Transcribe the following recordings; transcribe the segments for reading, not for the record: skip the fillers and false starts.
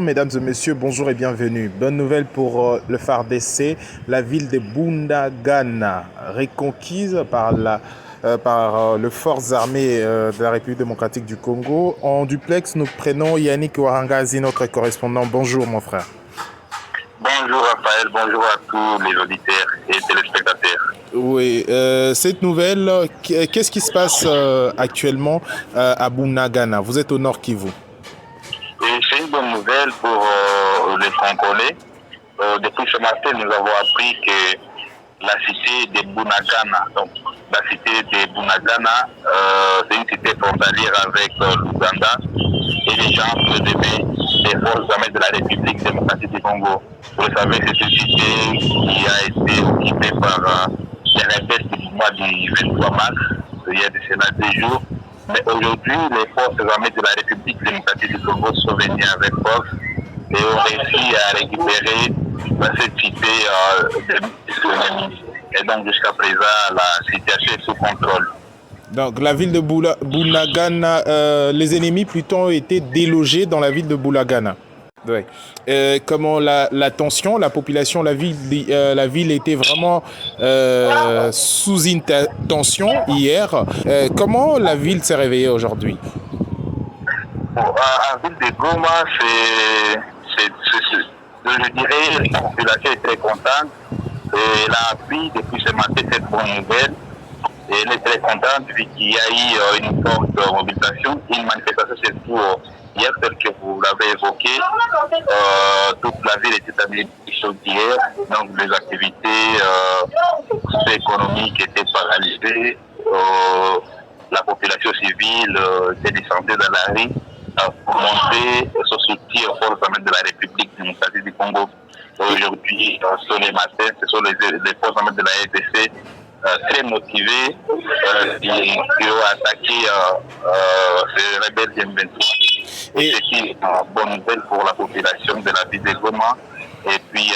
Mesdames et messieurs, bonjour et bienvenue. Bonne nouvelle pour le FARDC, la ville de Bunagana, reconquise par les forces armées de la République démocratique du Congo. En duplex, nous prenons Yannick Warangazi, notre correspondant. Bonjour mon frère. Bonjour Raphaël, bonjour à tous les auditeurs et téléspectateurs. Oui, cette nouvelle, qu'est-ce qui se passe actuellement à Bunagana? Vous êtes au Nord Kivu. C'est une bonne nouvelle pour les Congolais. Depuis ce matin, nous avons appris que la cité de Bunagana, donc la cité de Bunagana, c'est une cité frontalière avec l'Ouganda et les gens demain des forces armées de la République démocratique du Congo. Vous le savez, c'est une cité qui a été occupée par les rebelles du mois du 23 mars, il y a de cela 2 jours. Mais aujourd'hui, les forces armées de la République démocratique du Congo sont venues avec force et ont réussi à récupérer cette cité de et donc jusqu'à présent, la situation est sous contrôle. Donc la ville de Bunagana, les ennemis plutôt ont été délogés dans la ville de Bunagana. Ouais. Comment la tension, la population, la ville était vraiment sous une tension hier. Comment la ville s'est réveillée aujourd'hui? La ville de Goma, je dirais, la population est très contente. Et elle a appris depuis ce matin cette bonne nouvelle. Et elle est très contente vu qu'il y a eu une forte mobilisation, une manifestation surtout hier, telle que vous l'avez évoqué. Toute la ville était à l'émission d'hier, donc les activités économiques étaient paralysées. La population civile était descendue dans la rue pour montrer son soutien aux forces armées de la République démocratique du Congo. Aujourd'hui, sur les matins, ce sont les forces armées de la RDC très motivés qui ont attaqué ces rebelles du M23. Et c'est une bonne nouvelle pour la population de la ville de Goma. Et puis,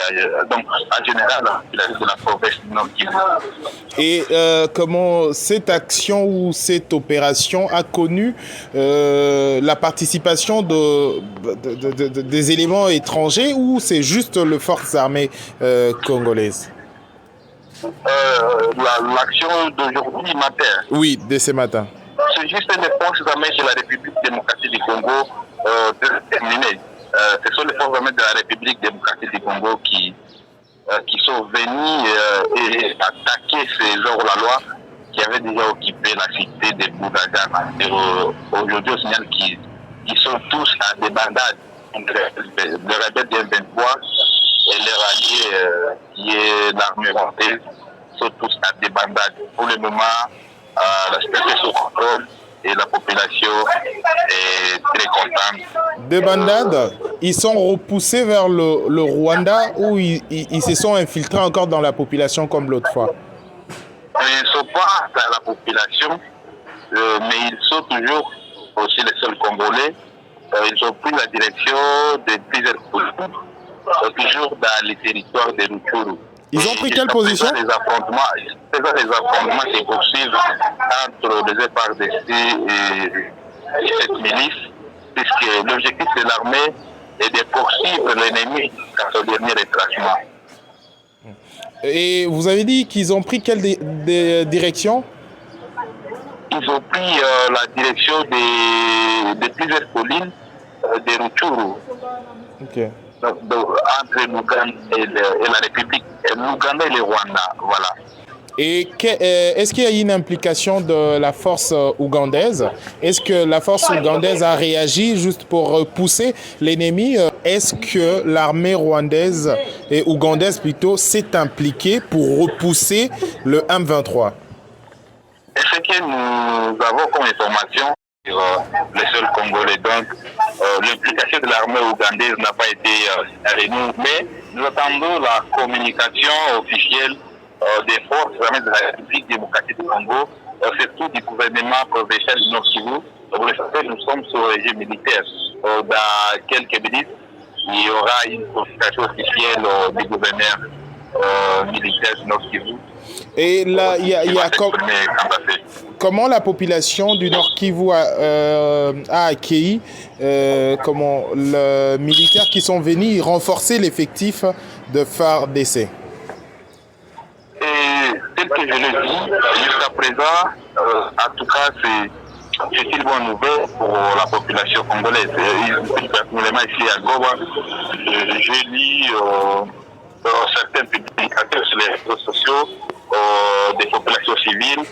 donc, en général, la population de la province du Nord Kivu. Et comment cette action ou cette opération a connu la participation des éléments étrangers ou c'est juste les forces armées congolaises? L'action d'aujourd'hui matin. Oui, de ce matin. c'est juste les forces armées de la République démocratique du Congo terminées. Ce sont les forces armées de la République démocratique du Congo qui sont venus et attaquer ces hors-la-loi qui avaient déjà occupé la cité de Bunagana. Et aujourd'hui, on signale qu'ils sont tous à des bandades. Les rebelles du M23 et les ralliés qui est l'armée rwandaise sont tous à des bandades. Pour le moment, la situation est sous contrôle et la population est très contente. Des bandades, ils sont repoussés vers le Rwanda ou ils se sont infiltrés encore dans la population comme l'autre fois? Ils ne sont pas dans la population, mais ils sont toujours aussi les seuls Congolais. Ils ont pris la direction de plusieurs positions, toujours dans les territoires de Rutshuru. Ils ont pris quelle position? Les affrontements se poursuivent entre les FARDC et cette milice, puisque l'objectif de l'armée est de poursuivre l'ennemi dans son dernier détachement. Et vous avez dit qu'ils ont pris quelle direction? Ils ont pris la direction de plusieurs collines de Rutshuru. Ok. Donc, entre l'Ouganda et la République, l'Ouganda et le Rwanda, voilà. Et est-ce qu'il y a eu une implication de la force ougandaise? Est-ce que la force ougandaise a réagi juste pour repousser l'ennemi? Est-ce que l'armée rwandaise et ougandaise plutôt s'est impliquée pour repousser le M23? Ce que nous avons comme information sur les seuls Congolais, donc l'implication de l'armée ougandaise n'a pas été réunie, mais nous attendons la communication officielle des forces armées de la République démocratique du Congo, surtout du gouvernement provincial du Nord Kivu. Vous le savez, nous sommes sur le régime militaire. Dans quelques minutes, il y aura une communication officielle du gouverneur militaire du Nord Kivu. Et là, il y a comment la population du Nord Kivu a accueilli les militaires qui sont venus renforcer l'effectif de FARDC? Tel que je l'ai dit, jusqu'à présent, en tout cas, c'est une bonne nouvelle pour la population congolaise. Personnellement, ici à Goma, j'ai lu certaines publications sur les réseaux sociaux des populations civiles,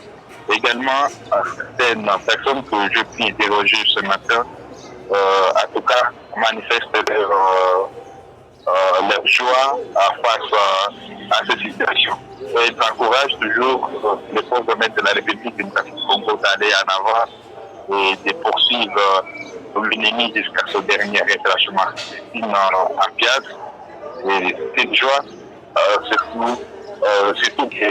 également certaines personnes que j'ai pu interroger ce matin, en tout cas, manifestent leur joie face à cette situation. Et ils encouragent toujours les forces armées de la République démocratique du Congo d'aller en avant et de poursuivre l'ennemi jusqu'à son dernier retranchement. C'est en pièce. Et cette joie, surtout que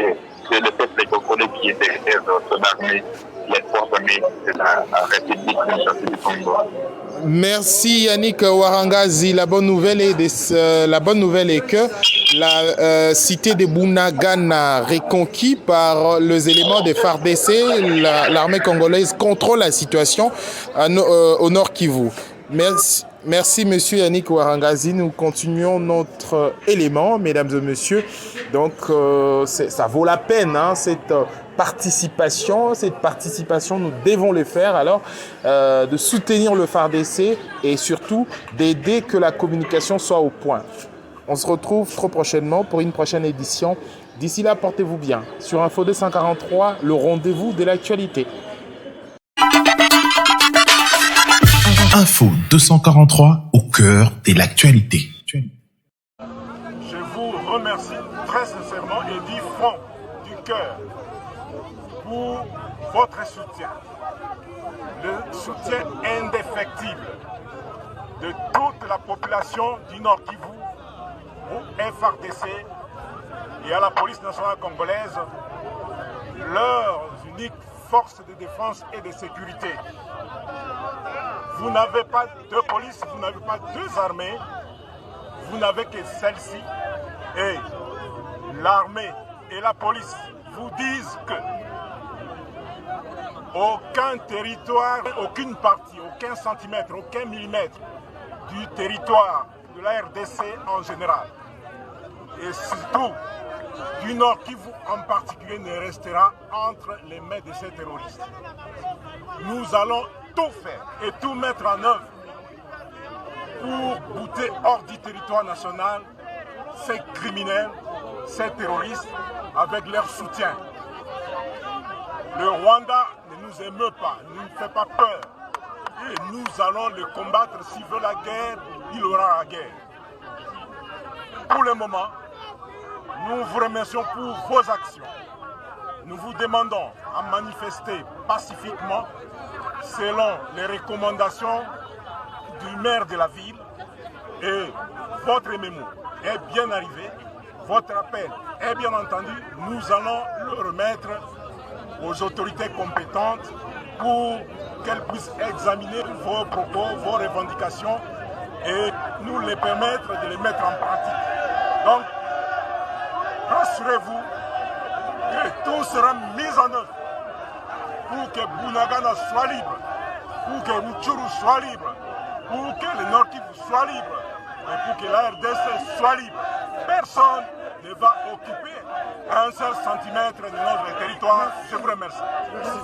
c'est le peuple congolais qui est derrière son armée, les forces armées de la République démocratique du Congo. Merci Yannick Warangazi. La bonne nouvelle est que la cité de Bunagana, reconquis par les éléments des FARDC, l'armée congolaise contrôle la situation au Nord Kivu. Merci monsieur Yannick Warangazi. Nous continuons notre élément, mesdames et messieurs. Donc ça vaut la peine, hein, cette participation, nous devons le faire alors, de soutenir le FARDC et surtout d'aider que la communication soit au point. On se retrouve trop prochainement pour une prochaine édition. D'ici là, portez-vous bien. Sur Info 243, le rendez-vous de l'actualité. Info 243, au cœur de l'actualité. Je vous remercie très sincèrement et du fond du cœur pour votre soutien. Le soutien indéfectible de toute la population du Nord Kivu, au FARDC et à la police nationale congolaise, leurs uniques forces de défense et de sécurité. Vous n'avez pas deux polices, vous n'avez pas deux armées, vous n'avez que celle-ci. Et l'armée et la police vous disent que aucun territoire, aucune partie, aucun centimètre, aucun millimètre du territoire de la RDC en général, et surtout du Nord Kivu en particulier ne restera entre les mains de ces terroristes. Nous allons tout faire et tout mettre en œuvre pour bouter hors du territoire national ces criminels, ces terroristes, avec leur soutien. Le Rwanda ne nous émeut pas, ne nous fait pas peur. Et nous allons le combattre. S'il veut la guerre, il aura la guerre. Pour le moment, nous vous remercions pour vos actions. Nous vous demandons à manifester pacifiquement selon les recommandations du maire de la ville. Et votre mémo est bien arrivé, votre appel est bien entendu. Nous allons le remettre aux autorités compétentes pour qu'elles puissent examiner vos propos, vos revendications et nous les permettre de les mettre en pratique. Donc, rassurez-vous que tout sera mis en œuvre pour que Bunagana soit libre, pour que Rutshuru soit libre, pour que le Nord Kivu soit libre et pour que la RDC soit libre. Personne ne va occuper un seul centimètre de notre territoire. Je vous remercie. Merci.